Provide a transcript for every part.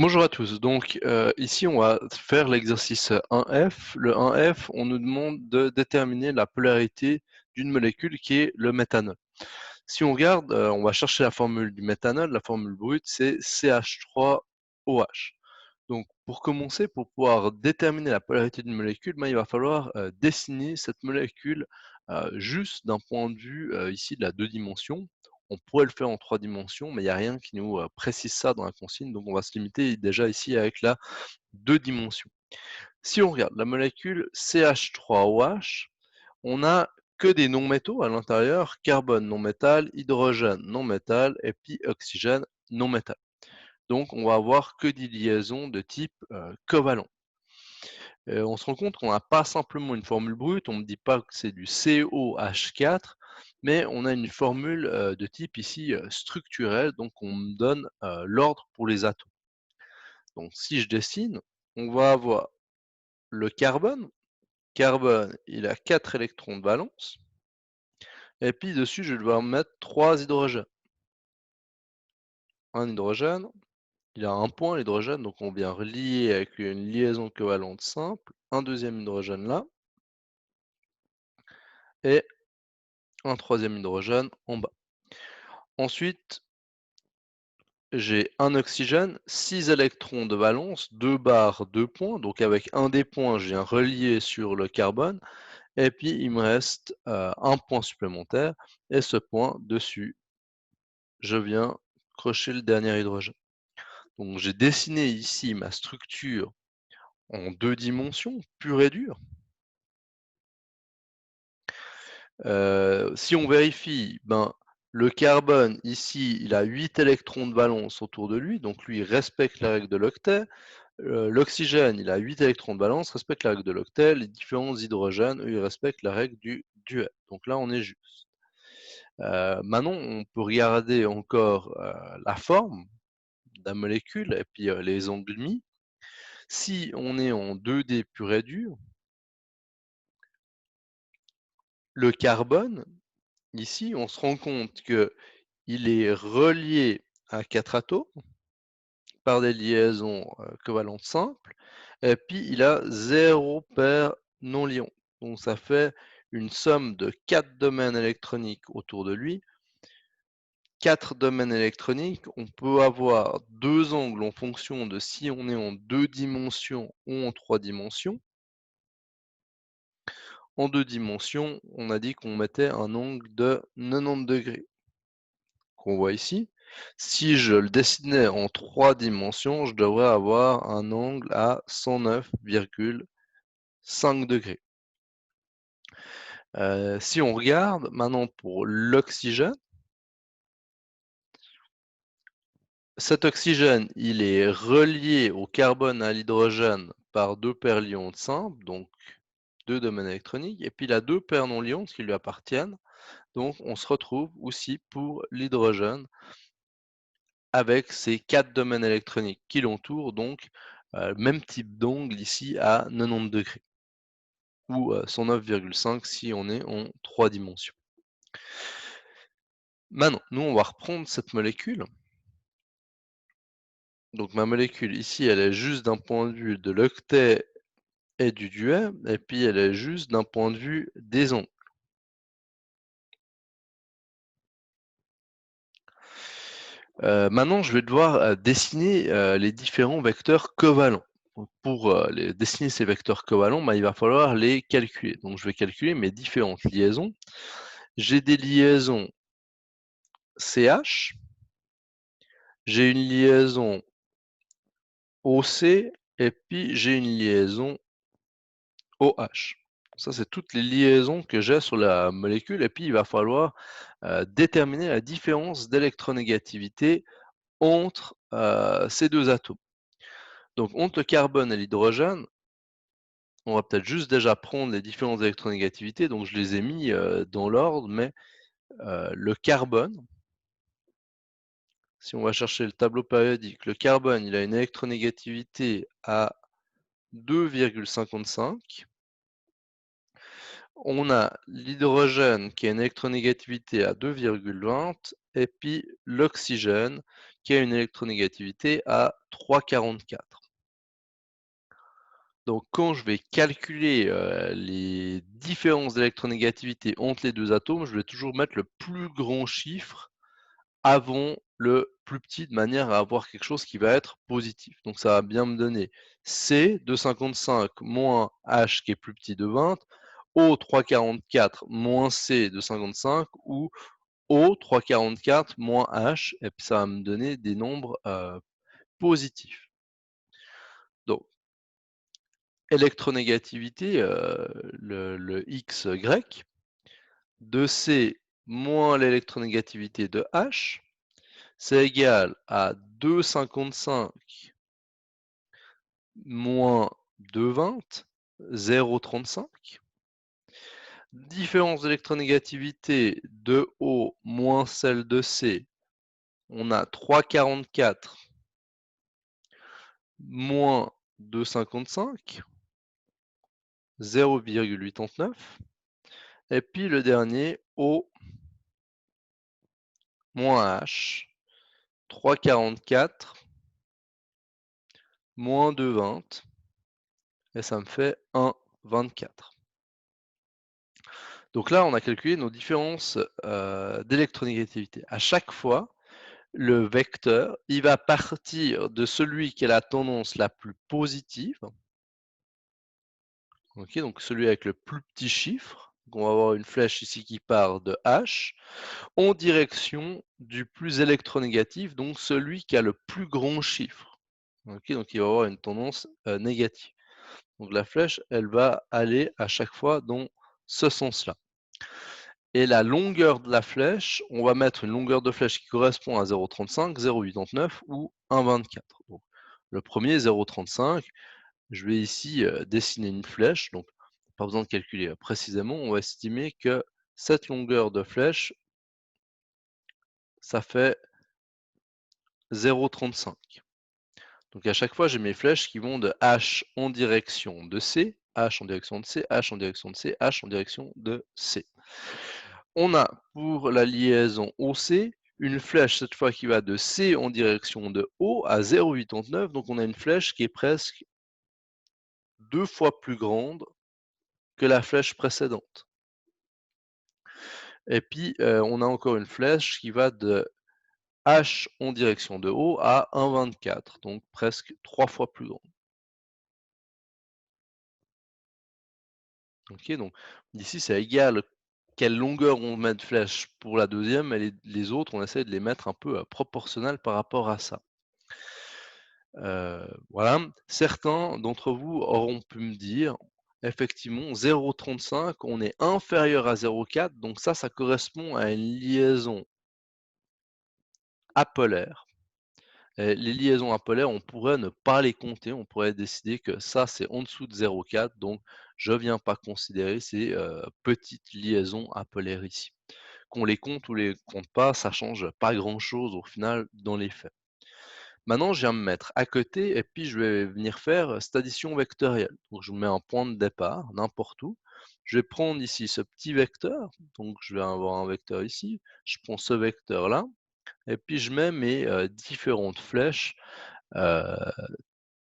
Bonjour à tous. Donc, ici, on va faire l'exercice 1F. Le 1F, on nous demande de déterminer la polarité d'une molécule qui est le méthanol. Si on regarde, on va chercher la formule du méthanol. La formule brute, c'est CH3OH. Donc, pour commencer, pour pouvoir déterminer la polarité d'une molécule, il va falloir dessiner cette molécule juste d'un point de vue ici de la 2 dimensions. On pourrait le faire en 3 dimensions, mais il n'y a rien qui nous précise ça dans la consigne, donc on va se limiter déjà ici avec la 2 dimensions. Si on regarde la molécule CH3OH, on a que des non-métaux à l'intérieur, carbone non-métal, hydrogène non-métal et puis oxygène non-métal. Donc on va avoir que des liaisons de type covalent. On se rend compte qu'on n'a pas simplement une formule brute, on ne me dit pas que c'est du COH4, mais on a une formule de type ici structurel, donc on me donne l'ordre pour les atomes. Donc si je dessine, on va avoir le carbone. Carbone, il a 4 électrons de valence. Et puis dessus, je vais devoir mettre 3 hydrogènes. Un hydrogène, il a un point l'hydrogène, donc on vient relier avec une liaison covalente simple. Un deuxième hydrogène là. Et un troisième hydrogène en bas. Ensuite, j'ai un oxygène, 6 électrons de valence, 2 barres, 2 points. Donc avec un des points, j'ai un relié sur le carbone. Et puis il me reste un point supplémentaire. Et ce point dessus, je viens crocher le dernier hydrogène. Donc j'ai dessiné ici ma structure en 2 dimensions, pure et dure. Si on vérifie, le carbone ici, il a 8 électrons de valence autour de lui, donc lui il respecte la règle de l'octet. L'oxygène, il a 8 électrons de valence, respecte la règle de l'octet. Les différents hydrogènes, eux, ils respectent la règle du duel. Donc là, on est juste. Maintenant, on peut regarder encore la forme de la molécule et puis les angles mis. Si on est en 2D pur et dur, le carbone, ici, on se rend compte que il est relié à 4 atomes par des liaisons covalentes simples, et puis il a 0 paire non-liant. Donc ça fait une somme de 4 domaines électroniques autour de lui. 4 domaines électroniques, on peut avoir 2 angles en fonction de si on est en 2 dimensions ou en 3 dimensions. En 2 dimensions, on a dit qu'on mettait un angle de 90 degrés, qu'on voit ici. Si je le dessinais en 3 dimensions, je devrais avoir un angle à 109,5 degrés. Si on regarde maintenant pour l'oxygène, cet oxygène, il est relié au carbone, à l'hydrogène par 2 paires l'ions simples, donc 2 domaines électroniques, et puis il a 2 paires non liantes qui lui appartiennent. Donc on se retrouve aussi pour l'hydrogène avec ces 4 domaines électroniques qui l'entourent, donc même type d'angle ici à 90 degrés ou 109,5 si on est en 3 dimensions. Maintenant, nous on va reprendre cette molécule. Donc ma molécule ici, elle est juste d'un point de vue de l'octet et du duet, et puis elle est juste d'un point de vue des angles. Maintenant, je vais devoir dessiner les différents vecteurs covalents. Donc pour dessiner ces vecteurs covalents, il va falloir les calculer. Donc je vais calculer mes différentes liaisons. J'ai des liaisons CH, j'ai une liaison OC, et puis j'ai une liaison OH. Ça, c'est toutes les liaisons que j'ai sur la molécule, et puis il va falloir déterminer la différence d'électronégativité entre ces 2 atomes. Donc entre le carbone et l'hydrogène, on va peut-être juste déjà prendre les différentes électronégativités, donc je les ai mis dans l'ordre, mais le carbone, si on va chercher le tableau périodique, le carbone, il a une électronégativité à 2,55. On a l'hydrogène qui a une électronégativité à 2,20 et puis l'oxygène qui a une électronégativité à 3,44. Donc quand je vais calculer, les différences d'électronégativité entre les 2 atomes, je vais toujours mettre le plus grand chiffre avant le plus petit, de manière à avoir quelque chose qui va être positif. Donc ça va bien me donner C de 55 moins H qui est plus petit de 20, O 3,44 moins C de 55 ou O 3,44 moins H, et puis ça va me donner des nombres, positifs. Donc électronégativité, le X grec de C moins l'électronégativité de H, c'est égal à 2,55 moins 2,20, 0,35. Différence d'électronégativité de O moins celle de C, on a 3,44 moins 2,55, 0,89. Et puis le dernier, O moins H, 3,44 moins 2,20, et ça me fait 1,24. Donc là, on a calculé nos différences d'électronégativité. À chaque fois, le vecteur, il va partir de celui qui a la tendance la plus positive. Ok, donc celui avec le plus petit chiffre. Donc on va avoir une flèche ici qui part de H en direction du plus électronégatif, donc celui qui a le plus grand chiffre. Ok, donc il va avoir une tendance négative. Donc la flèche, elle va aller à chaque fois dans ce sens-là. Et la longueur de la flèche, on va mettre une longueur de flèche qui correspond à 0,35, 0,89 ou 1,24. Donc, le premier, 0,35, je vais ici dessiner une flèche, donc pas besoin de calculer précisément, on va estimer que cette longueur de flèche, ça fait 0,35. Donc à chaque fois, j'ai mes flèches qui vont de H en direction de C, H en direction de C, H en direction de C, H en direction de C. On a pour la liaison OC une flèche cette fois qui va de C en direction de O à 0,89, donc on a une flèche qui est presque 2 fois plus grande que la flèche précédente. Et puis on a encore une flèche qui va de H en direction de O à 1,24, donc presque 3 fois plus grande. Ok, donc ici c'est égal quelle longueur on met de flèche pour la deuxième, et les autres, on essaie de les mettre un peu proportionnelles par rapport à ça. Voilà. Certains d'entre vous auront pu me dire, effectivement, 0,35, on est inférieur à 0,4, donc ça correspond à une liaison apolaire. Les liaisons apolaires, on pourrait ne pas les compter, on pourrait décider que ça, c'est en dessous de 0,4, donc je viens pas considérer ces petites liaisons apolaires ici. Qu'on les compte ou les compte pas, ça change pas grand-chose au final dans les faits. Maintenant, je viens me mettre à côté et puis je vais venir faire cette addition vectorielle. Donc je mets un point de départ n'importe où. Je vais prendre ici ce petit vecteur, donc je vais avoir un vecteur ici. Je prends ce vecteur-là et puis je mets mes différentes flèches euh,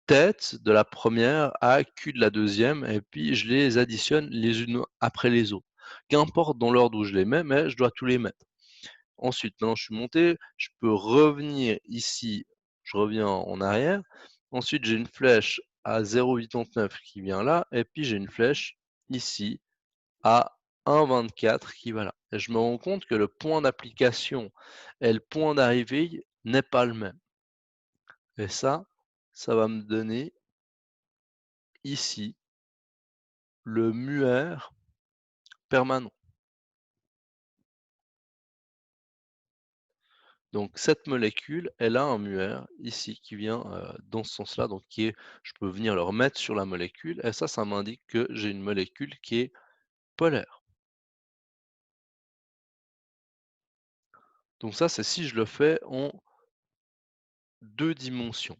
tête de la première à Q de la deuxième et puis je les additionne les unes après les autres. Qu'importe dans l'ordre où je les mets, mais je dois tous les mettre. Ensuite, maintenant je suis monté, je peux revenir ici, je reviens en arrière. Ensuite, j'ai une flèche à 0,89 qui vient là, et puis j'ai une flèche ici à 1,24 qui va là. Et je me rends compte que le point d'application et le point d'arrivée n'est pas le même. Et ça va me donner ici le muaire permanent. Donc cette molécule, elle a un muaire ici qui vient dans ce sens-là, donc je peux venir le remettre sur la molécule, et ça m'indique que j'ai une molécule qui est polaire. Donc ça, c'est si je le fais en 2 dimensions.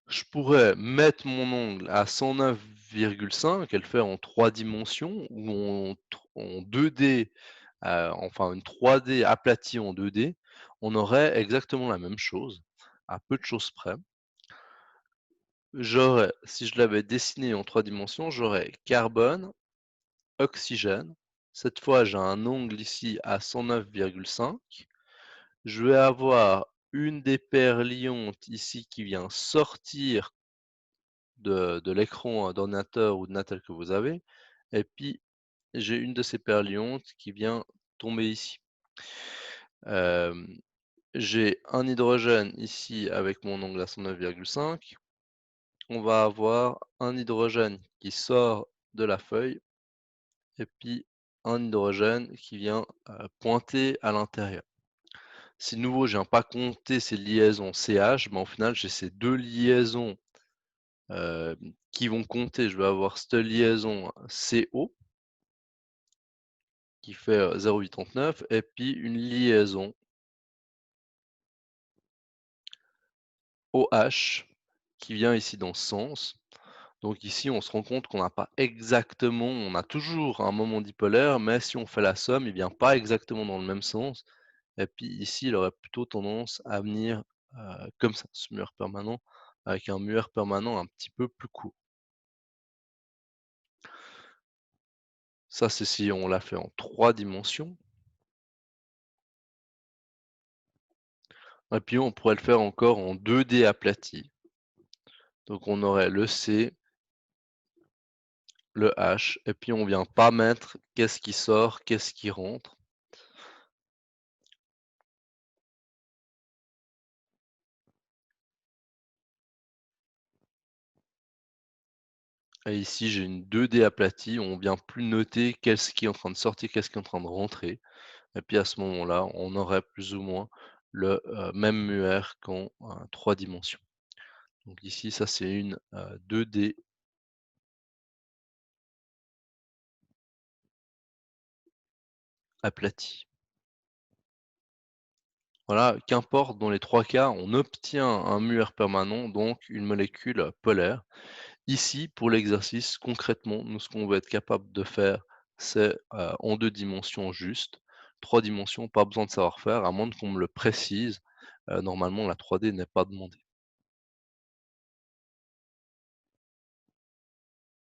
Je pourrais mettre mon ongle à 109,5 et le faire en 3 dimensions ou en 2D, enfin une 3D aplatie en 2D. on aurait exactement la même chose, à peu de choses près. J'aurais, si je l'avais dessiné en 3 dimensions, j'aurais carbone, oxygène. Cette fois, j'ai un angle ici à 109,5. Je vais avoir une des paires liantes ici qui vient sortir de l'écran d'ordinateur ou de Natel que vous avez, et puis j'ai une de ces paires liantes qui vient tomber ici. Hem, j'ai un hydrogène ici avec mon angle à 109,5. On va avoir un hydrogène qui sort de la feuille et puis un hydrogène qui vient, pointer à l'intérieur. Si de nouveau je viens pas compter ces liaisons CH, ben, au final j'ai ces 2 liaisons, qui vont compter. Je vais avoir cette liaison CO qui fait, 0,839 et puis une liaison OH qui vient ici dans ce sens. Donc ici, on se rend compte qu'on n'a pas exactement, on a toujours un moment dipolaire, mais si on fait la somme, il vient pas exactement dans le même sens. Et puis ici, il aurait plutôt tendance à venir comme ça, ce mueur permanent, avec un mueur permanent un petit peu plus court. Ça, c'est si on l'a fait en 3 dimensions. Et puis on pourrait le faire encore en 2D aplati. Donc on aurait le C, le H, et puis on vient pas mettre qu'est-ce qui sort, qu'est-ce qui rentre. Et ici, j'ai une 2D aplatie, on vient plus noter qu'est-ce qui est en train de sortir, qu'est-ce qui est en train de rentrer. Et puis à ce moment-là, on aurait plus ou moins le même muer qu'en 3 dimensions. Donc ici, ça c'est une 2D aplatie. Voilà, qu'importe, dans les 3 cas, on obtient un muer permanent, donc une molécule polaire. Ici, pour l'exercice, concrètement, nous, ce qu'on va être capable de faire, c'est en 2 dimensions juste. 3 dimensions, pas besoin de savoir faire, à moins qu'on me le précise. Normalement, la 3D n'est pas demandée.